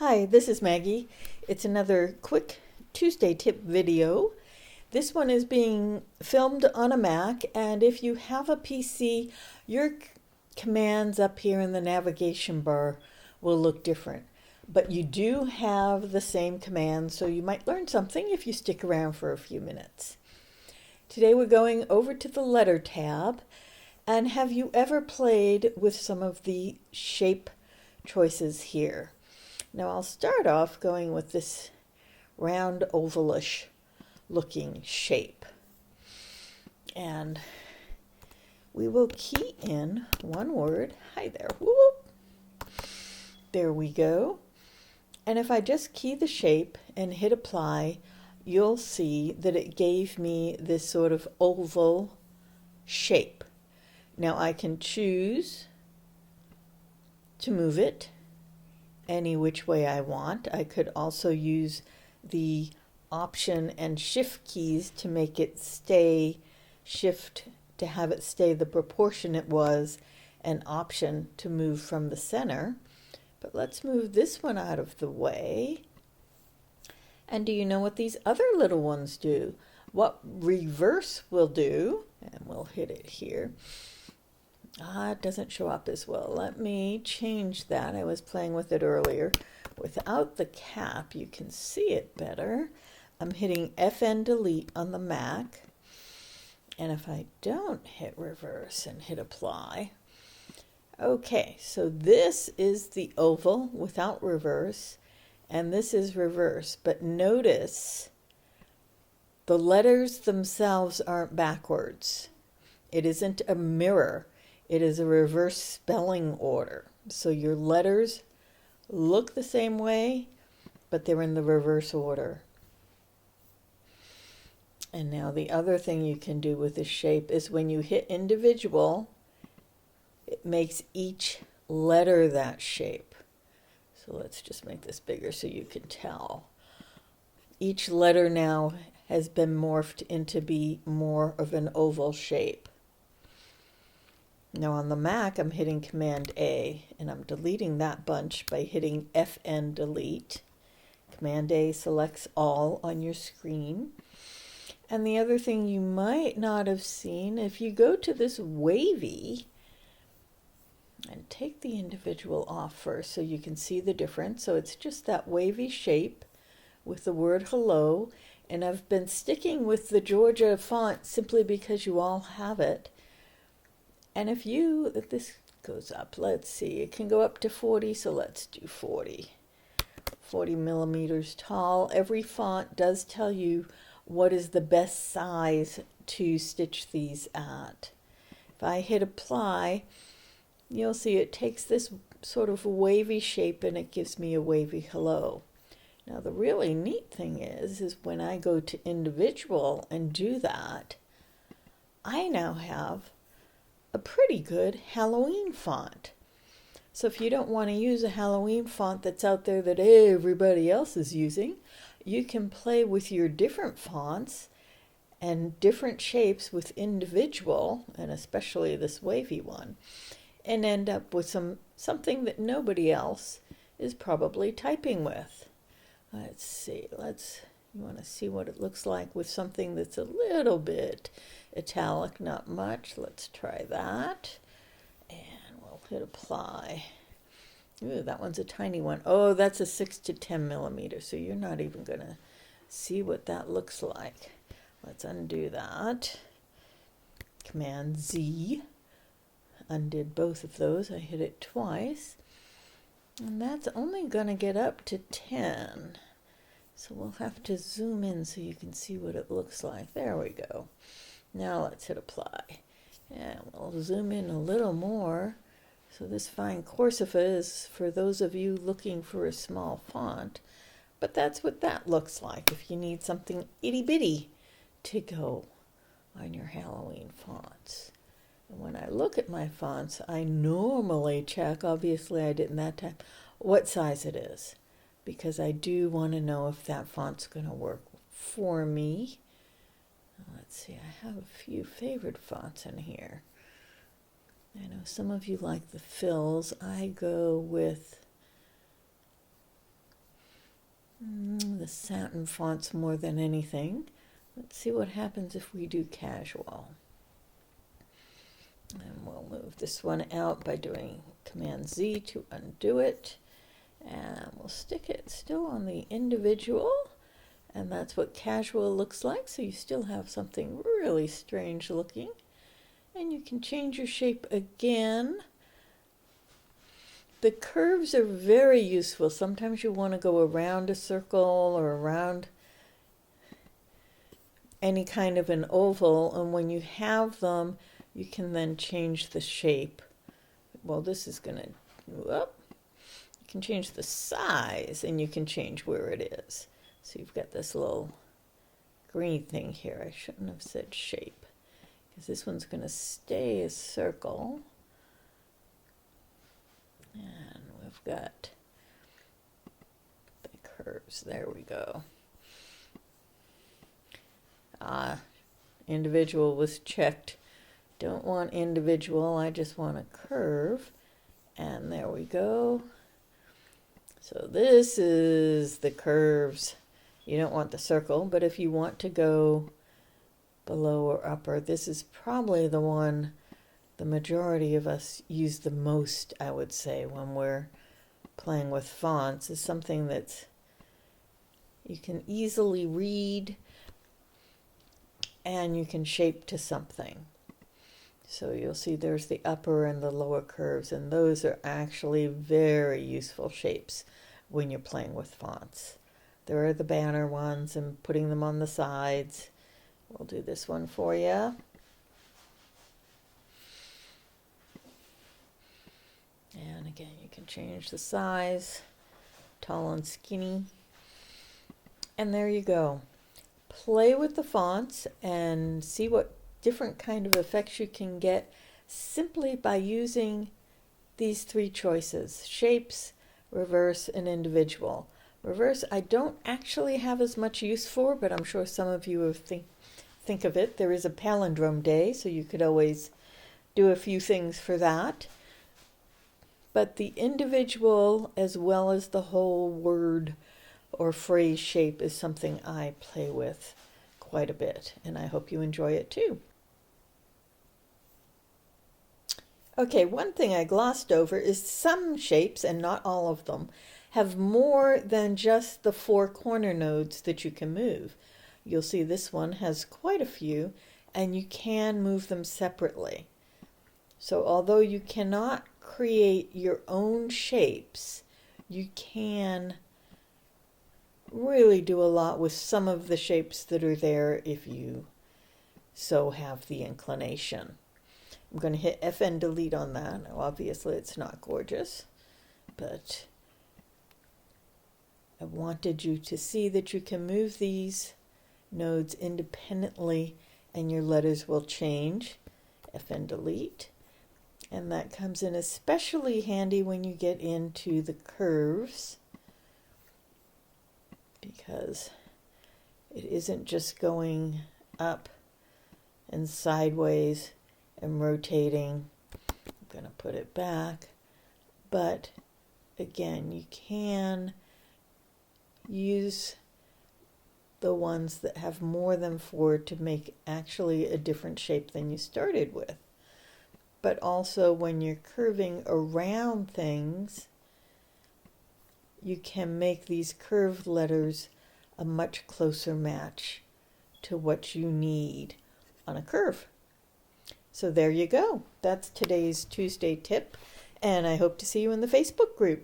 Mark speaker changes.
Speaker 1: Hi, this is Maggie. It's another quick Tuesday tip video. This one is being filmed on a Mac, and if you have a PC, your commands up here in the navigation bar will look different. But you do have the same commands, so you might learn something if you stick around for a few minutes. Today we're going over to the Letter tab, and have you ever played with some of the shape choices here? Now I'll start off going with this round ovalish looking shape. And we will key in one word. Hi there. Whoop. There we go. And if I just key the shape and hit apply, you'll see that it gave me this sort of oval shape. Now I can choose to move it any which way I want. I could also use the Option and Shift keys to make it stay, Shift to have it stay the proportion it was, and Option to move from the center. But let's move this one out of the way. And do you know what these other little ones do? What reverse will do, and we'll hit it here. It doesn't show up as well. Let me change that. I was playing with it earlier. Without the cap, you can see it better. I'm hitting FN delete on the Mac. And if I don't hit reverse and hit apply, okay, so this is the oval without reverse, and this is reverse. But notice the letters themselves aren't backwards. It isn't a mirror. It is a reverse spelling order. So your letters look the same way, but they're in the reverse order. And now the other thing you can do with this shape is when you hit individual, it makes each letter that shape. So let's just make this bigger so you can tell. Each letter now has been morphed into be more of an oval shape. Now on the Mac, I'm hitting Command A, and I'm deleting that bunch by hitting FN delete. Command A selects all on your screen. And the other thing you might not have seen, if you go to this wavy, and take the individual off first so you can see the difference. So it's just that wavy shape with the word hello. And I've been sticking with the Georgia font simply because you all have it. And if this goes up, let's see, it can go up to 40, so let's do 40. 40 millimeters tall. Every font does tell you what is the best size to stitch these at. If I hit apply, you'll see it takes this sort of wavy shape and it gives me a wavy hello. Now the really neat thing is when I go to individual and do that, I now have a pretty good Halloween font. So if you don't want to use a Halloween font that's out there that everybody else is using, you can play with your different fonts and different shapes with individual, and especially this wavy one, and end up with something that nobody else is probably typing with. Let's see, you want to see what it looks like with something that's a little bit italic, not much. Let's try that. And we'll hit apply. Ooh, that one's a tiny one. Oh, that's a 6 to 10 millimeters, so you're not even going to see what that looks like. Let's undo that. Command Z. Undid both of those. I hit it twice. And that's only going to get up to 10. So we'll have to zoom in so you can see what it looks like. There we go. Now let's hit apply. And we'll zoom in a little more. So this fine Corsiva is for those of you looking for a small font. But that's what that looks like if you need something itty-bitty to go on your Halloween fonts. And when I look at my fonts, I normally check, obviously I didn't that time, what size it is. Because I do want to know if that font's going to work for me. Let's see, I have a few favorite fonts in here. I know some of you like the fills. I go with The satin fonts more than anything. Let's see what happens if we do casual. And we'll move this one out by doing Command Z to undo it. And we'll stick it still on the individual. And that's what casual looks like. So you still have something really strange looking. And you can change your shape again. The curves are very useful. Sometimes you want to go around a circle or around any kind of an oval, and when you have them, you can then change the shape. Well, this is going to, you can change the size, and you can change where it is. So you've got this little green thing here. I shouldn't have said shape, because this one's going to stay a circle. And we've got the curves. There we go. Individual was checked. Don't want individual. I just want a curve. And there we go. So this is the curves. You don't want the circle, but if you want to go below or upper, this is probably the one the majority of us use the most, I would say, when we're playing with fonts, is something that you can easily read and you can shape to something. So you'll see there's the upper and the lower curves, and those are actually very useful shapes when you're playing with fonts. There are the banner ones and putting them on the sides. We'll do this one for you. And again, you can change the size, tall and skinny. And there you go. Play with the fonts and see what different kind of effects you can get simply by using these three choices: shapes, reverse, and individual. Reverse I don't actually have as much use for, but I'm sure some of you have think of it. There is a palindrome day, so you could always do a few things for that. But the individual as well as the whole word or phrase shape is something I play with quite a bit, and I hope you enjoy it too. Okay, one thing I glossed over is some shapes, and not all of them, have more than just the 4 corner nodes that you can move. You'll see this one has quite a few, and you can move them separately. So although you cannot create your own shapes, you can really do a lot with some of the shapes that are there if you so have the inclination. I'm going to hit FN delete on that. Now, obviously it's not gorgeous, but I wanted you to see that you can move these nodes independently and your letters will change. FN delete. And that comes in especially handy when you get into the curves, because it isn't just going up and sideways and rotating. I'm going to put it back. But again, you can use the ones that have more than 4 to make actually a different shape than you started with. But also when you're curving around things, you can make these curved letters a much closer match to what you need on a curve. So there you go. That's today's Tuesday tip, and I hope to see you in the Facebook group.